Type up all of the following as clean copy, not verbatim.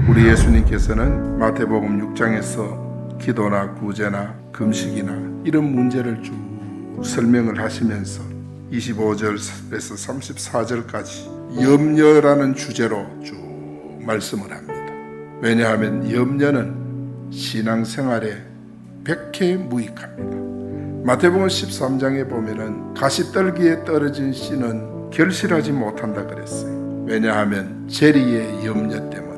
우리 예수님께서는 마태복음 6장에서 기도나 구제나 금식이나 이런 문제를 쭉 설명을 하시면서 25절에서 34절까지 염려라는 주제로 쭉 말씀을 합니다. 왜냐하면 염려는 신앙생활에 백해무익합니다. 마태복음 13장에 보면은 가시떨기에 떨어진 씨는 결실하지 못한다 그랬어요. 왜냐하면 재리의 염려 때문에.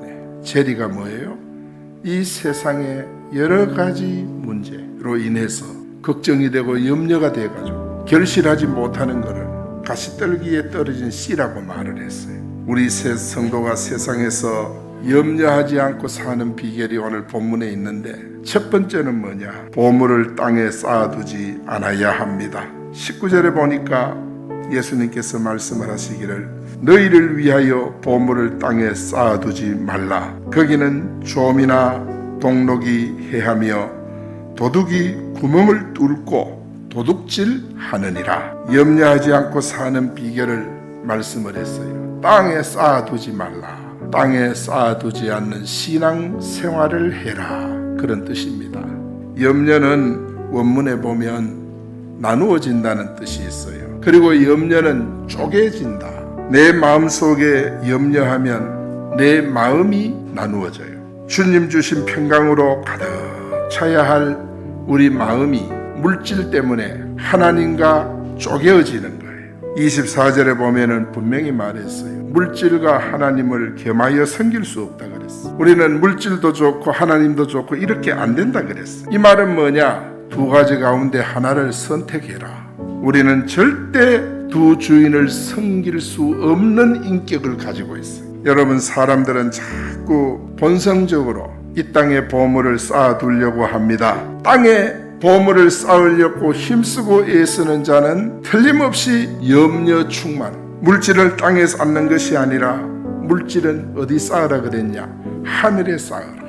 재리가 뭐예요? 이 세상의 여러 가지 문제로 인해서 걱정이 되고 염려가 돼가지고 결실하지 못하는 것을 가시떨기에 떨어진 씨라고 말을 했어요. 우리 새 성도가 세상에서 염려하지 않고 사는 비결이 오늘 본문에 있는데, 첫 번째는 뭐냐? 보물을 땅에 쌓아두지 않아야 합니다. 19절에 보니까 예수님께서 말씀을 하시기를 너희를 위하여 보물을 땅에 쌓아두지 말라. 거기는 좀이나 동록이 해하며 도둑이 구멍을 뚫고 도둑질하느니라. 염려하지 않고 사는 비결을 말씀을 했어요. 땅에 쌓아두지 말라. 땅에 쌓아두지 않는 신앙생활을 해라, 그런 뜻입니다. 염려는 원문에 보면 나누어진다는 뜻이 있어요. 그리고 염려는 쪼개진다. 내 마음속에 염려하면 내 마음이 나누어져요. 주님 주신 평강으로 가득 차야 할 우리 마음이 물질 때문에 하나님과 쪼개어지는 거예요. 24절에 보면은 분명히 말했어요. 물질과 하나님을 겸하여 섬길 수 없다 그랬어. 우리는 물질도 좋고 하나님도 좋고 이렇게 안 된다 그랬어. 이 말은 뭐냐? 두 가지 가운데 하나를 선택해라. 우리는 절대 두 주인을 섬길 수 없는 인격을 가지고 있어요. 여러분, 사람들은 자꾸 본성적으로 이 땅에 보물을 쌓아두려고 합니다. 땅에 보물을 쌓으려고 힘쓰고 애쓰는 자는 틀림없이 염려 충만. 물질을 땅에 쌓는 것이 아니라 물질은 어디 쌓으라 그랬냐? 하늘에 쌓으라.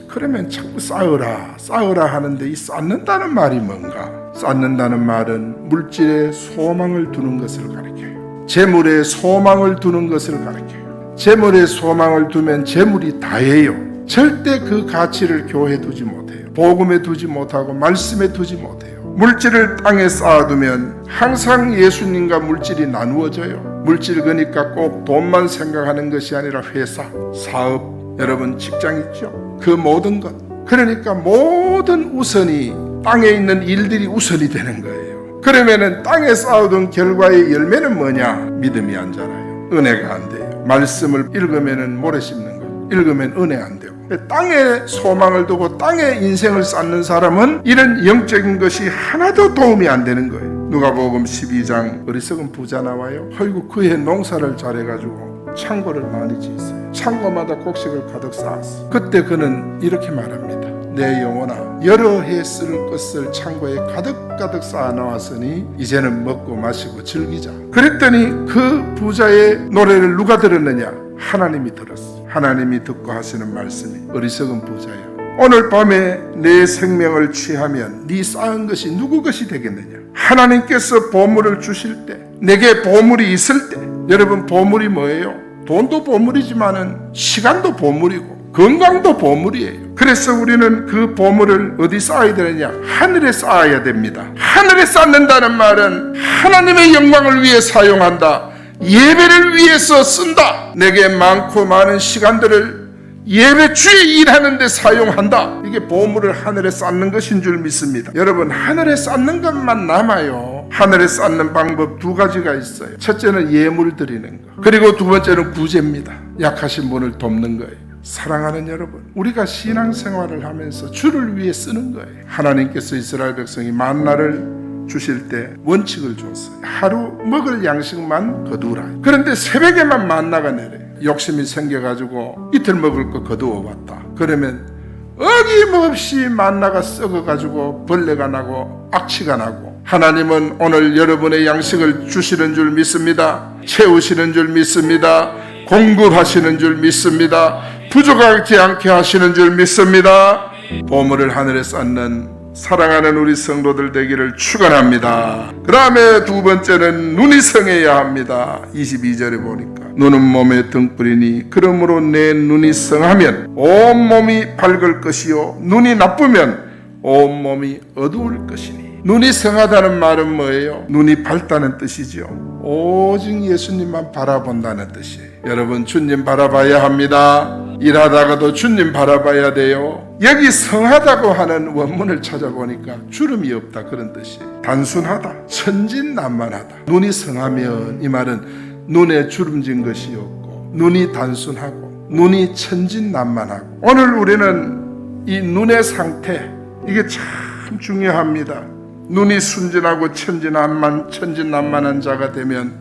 그러면 자꾸 쌓으라 하는데 이 쌓는다는 말이 뭔가? 쌓는다는 말은 물질에 소망을 두는 것을 가리켜요. 재물에 소망을 두는 것을 가리켜요. 재물에 소망을 두면 재물이 다예요. 절대 그 가치를 교회에 두지 못해요. 복음에 두지 못하고 말씀에 두지 못해요. 물질을 땅에 쌓아두면 항상 예수님과 물질이 나누어져요. 물질 그러니까 꼭 돈만 생각하는 것이 아니라 회사, 사업, 여러분 직장 있죠? 그 모든 것, 그러니까 모든 우선이 땅에 있는 일들이 우선이 되는 거예요. 그러면은 땅에 쌓아둔 결과의 열매는 뭐냐? 믿음이 안 자라요. 은혜가 안 돼요. 말씀을 읽으면은 모래 씹는 거, 읽으면 은혜 안 되고. 땅에 소망을 두고 땅에 인생을 쌓는 사람은 이런 영적인 것이 하나도 도움이 안 되는 거예요. 누가복음 12장 어리석은 부자 나와요. 아이고, 그해 농사를 잘해가지고 창고를 많이 지었어요. 창고마다 곡식을 가득 쌓았어. 그때 그는 이렇게 말합니다. 내 영혼아, 여러 해 쓸 것을 창고에 가득 쌓아 놓았으니 이제는 먹고 마시고 즐기자. 그랬더니 그 부자의 노래를 누가 들었느냐? 하나님이 들었어. 하나님이 듣고 하시는 말씀이 어리석은 부자야, 오늘 밤에 내 생명을 취하면 네 쌓은 것이 누구 것이 되겠느냐? 하나님께서 보물을 주실 때, 내게 보물이 있을 때, 여러분 보물이 뭐예요? 돈도 보물이지만은 시간도 보물이고 건강도 보물이에요. 그래서 우리는 그 보물을 어디 쌓아야 되느냐? 하늘에 쌓아야 됩니다. 하늘에 쌓는다는 말은 하나님의 영광을 위해 사용한다. 예배를 위해서 쓴다. 내게 많고 많은 시간들을 예배 주에 일하는 데 사용한다. 이게 보물을 하늘에 쌓는 것인 줄 믿습니다. 여러분, 하늘에 쌓는 것만 남아요. 하늘에 쌓는 방법 두 가지가 있어요. 첫째는 예물 드리는 거, 그리고 두 번째는 구제입니다. 약하신 분을 돕는 거예요. 사랑하는 여러분, 우리가 신앙생활을 하면서 주를 위해 쓰는 거예요. 하나님께서 이스라엘 백성이 만나를 주실 때 원칙을 줬어요. 하루 먹을 양식만 거두라. 그런데 새벽에만 만나가 내려요. 욕심이 생겨가지고 이틀 먹을 거 거두어 왔다. 그러면 어김없이 만나가 썩어가지고 벌레가 나고 악취가 나고, 하나님은 오늘 여러분의 양식을 주시는 줄 믿습니다. 채우시는 줄 믿습니다. 공급하시는 줄 믿습니다. 부족하지 않게 하시는 줄 믿습니다. 보물을 하늘에 쌓는 사랑하는 우리 성도들 되기를 축원합니다. 그 다음에 두 번째는 눈이 성해야 합니다. 22절에 보니까 눈은 몸의 등불이니 그러므로 내 눈이 성하면 온몸이 밝을 것이요 눈이 나쁘면 온몸이 어두울 것이니. 눈이 성하다는 말은 뭐예요? 눈이 밝다는 뜻이죠. 오직 예수님만 바라본다는 뜻이에요. 여러분, 주님 바라봐야 합니다. 일하다가도 주님 바라봐야 돼요. 여기 성하다고 하는 원문을 찾아보니까 주름이 없다 그런 뜻이에요. 단순하다, 천진난만하다. 눈이 성하면 이 말은 눈에 주름진 것이 없고 눈이 단순하고 눈이 천진난만하고. 오늘 우리는 이 눈의 상태, 이게 참 중요합니다. 눈이 순진하고 천진난만한 자가 되면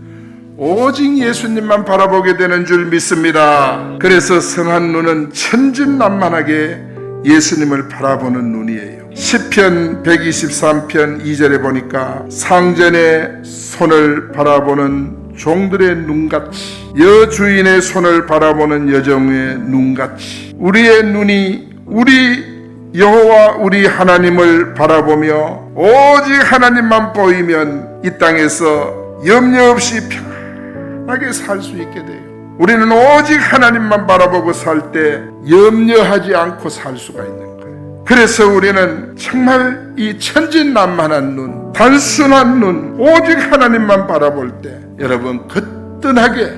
오직 예수님만 바라보게 되는 줄 믿습니다. 그래서 성한 눈은 천진난만하게 예수님을 바라보는 눈이에요. 시편 123편 2절에 보니까 상전의 손을 바라보는 종들의 눈같이, 여주인의 손을 바라보는 여종의 눈같이 우리의 눈이 우리 여호와 우리 하나님을 바라보며 오직 하나님만 보이면 이 땅에서 염려 없이 편하게 살 수 있게 돼요. 우리는 오직 하나님만 바라보고 살 때 염려하지 않고 살 수가 있는 거예요. 그래서 우리는 정말 이 천진난만한 눈, 단순한 눈, 오직 하나님만 바라볼 때 여러분 거뜬하게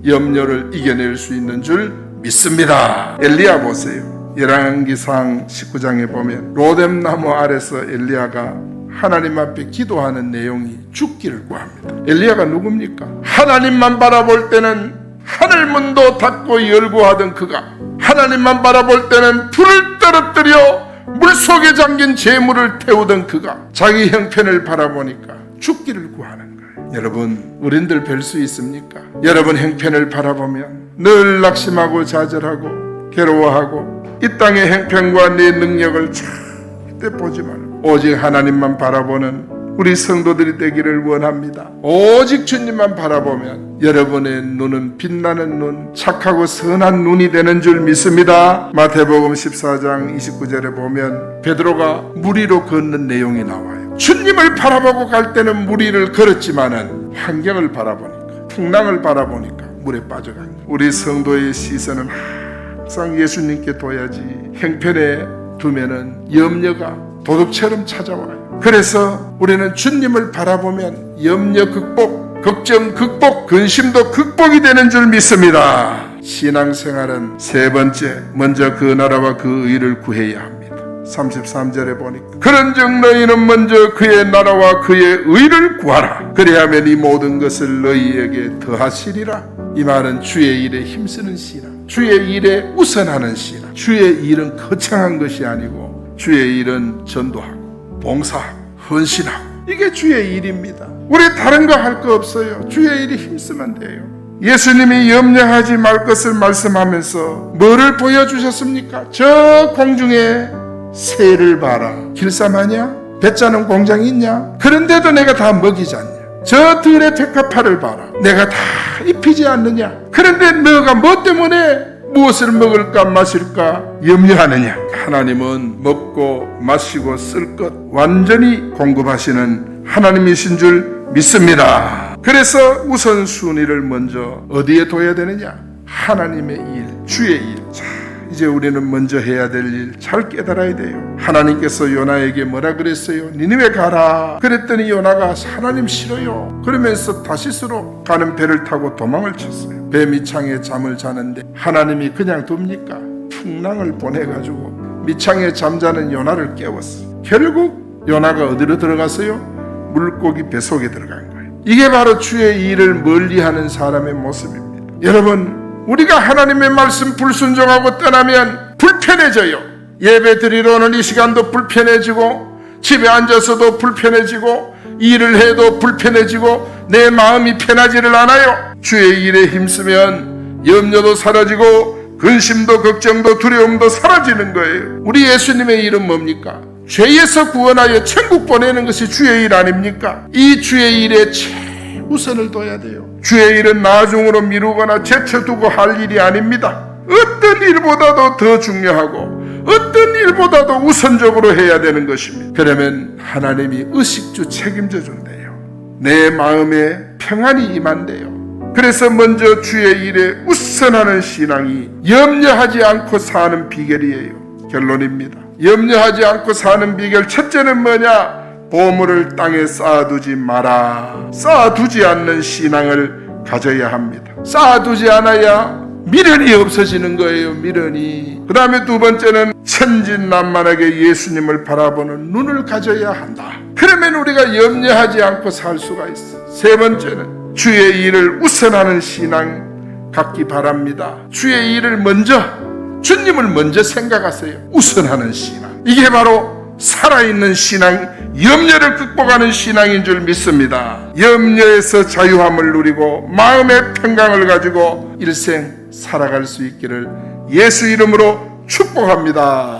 염려를 이겨낼 수 있는 줄 믿습니다. 엘리야 보세요. 열왕기상 19장에 보면 로뎀나무 아래서 엘리야가 하나님 앞에 기도하는 내용이 죽기를 구합니다. 엘리야가 누굽니까? 하나님만 바라볼 때는 하늘문도 닫고 열고 하던 그가, 하나님만 바라볼 때는 불을 떨어뜨려 물속에 잠긴 재물을 태우던 그가 자기 형편을 바라보니까 죽기를 구하는 거예요. 여러분, 우린들 뵐 수 있습니까? 여러분 형편을 바라보면 늘 낙심하고 좌절하고 괴로워하고 이 땅의 형편과 내 능력을 절대 보지 말고 오직 하나님만 바라보는 우리 성도들이 되기를 원합니다. 오직 주님만 바라보면 여러분의 눈은 빛나는 눈, 착하고 선한 눈이 되는 줄 믿습니다. 마태복음 14장 29절에 보면 베드로가 물 위로 걷는 내용이 나와요. 주님을 바라보고 갈 때는 물 위를 걸었지만은 환경을 바라보니까, 풍랑을 바라보니까 물에 빠져간 거예요. 우리 성도의 시선은 항상 예수님께 둬야지 형편에 두면은 염려가 도둑처럼 찾아와요. 그래서 우리는 주님을 바라보면 염려 극복, 걱정 극복, 근심도 극복이 되는 줄 믿습니다. 신앙생활은 세 번째, 먼저 그 나라와 그 의를 구해야 합니다. 33절에 보니까 그런즉 너희는 먼저 그의 나라와 그의 의를 구하라. 그리하면 이 모든 것을 너희에게 더하시리라. 이 말은 주의 일에 힘쓰는 신앙, 주의 일에 우선하는 신앙. 주의 일은 거창한 것이 아니고 주의 일은 전도하고 봉사하고 헌신하고, 이게 주의 일입니다. 우리 다른 거 할 거 없어요. 주의 일이 힘쓰면 돼요. 예수님이 염려하지 말 것을 말씀하면서 뭐를 보여주셨습니까? 저 공중에 새를 봐라. 길쌈하냐? 배 짜는 공장이 있냐? 그런데도 내가 다 먹이지 않냐? 저 들의 백합화를 봐라. 내가 다 입히지 않느냐? 그런데 너가 뭐 때문에 무엇을 먹을까 마실까 염려하느냐? 하나님은 먹고 마시고 쓸 것 완전히 공급하시는 하나님이신 줄 믿습니다. 그래서 우선순위를 먼저 어디에 둬야 되느냐? 하나님의 일, 주의 일. 자, 이제 우리는 먼저 해야 될 일 잘 깨달아야 돼요. 하나님께서 요나에게 뭐라 그랬어요? 니느웨 가라. 그랬더니 요나가 하나님 싫어요 그러면서 다시스로 가는 배를 타고 도망을 쳤어요. 배 밑창에 잠을 자는데 하나님이 그냥 둡니까? 풍랑을 보내가지고 밑창에 잠자는 요나를 깨웠어요. 결국 요나가 어디로 들어갔어요? 물고기 뱃속에 들어간 거예요. 이게 바로 주의 일을 멀리하는 사람의 모습입니다. 여러분, 우리가 하나님의 말씀 불순종하고 떠나면 불편해져요. 예배 드리러 오는 이 시간도 불편해지고, 집에 앉아서도 불편해지고, 일을 해도 불편해지고, 내 마음이 편하지를 않아요. 주의 일에 힘쓰면 염려도 사라지고 근심도 걱정도 두려움도 사라지는 거예요. 우리 예수님의 일은 뭡니까? 죄에서 구원하여 천국 보내는 것이 주의 일 아닙니까? 이 주의 일에 최우선을 둬야 돼요. 주의 일은 나중으로 미루거나 제쳐두고 할 일이 아닙니다. 어떤 일보다도 더 중요하고 어떤 일보다도 우선적으로 해야 되는 것입니다. 그러면 하나님이 의식주 책임져 준대요. 내 마음에 평안이 임한대요. 그래서 먼저 주의 일에 우선하는 신앙이 염려하지 않고 사는 비결이에요. 결론입니다. 염려하지 않고 사는 비결 첫째는 뭐냐? 보물을 땅에 쌓아두지 마라. 쌓아두지 않는 신앙을 가져야 합니다. 쌓아두지 않아야 미련이 없어지는 거예요. 미련이. 그 다음에 두 번째는 천진난만하게 예수님을 바라보는 눈을 가져야 한다. 그러면 우리가 염려하지 않고 살 수가 있어. 세 번째는 주의 일을 우선하는 신앙 갖기 바랍니다. 주의 일을 먼저, 주님을 먼저 생각하세요. 우선하는 신앙. 이게 바로 살아있는 신앙, 염려를 극복하는 신앙인 줄 믿습니다. 염려에서 자유함을 누리고 마음의 평강을 가지고 일생 살아갈 수 있기를 예수 이름으로 축복합니다.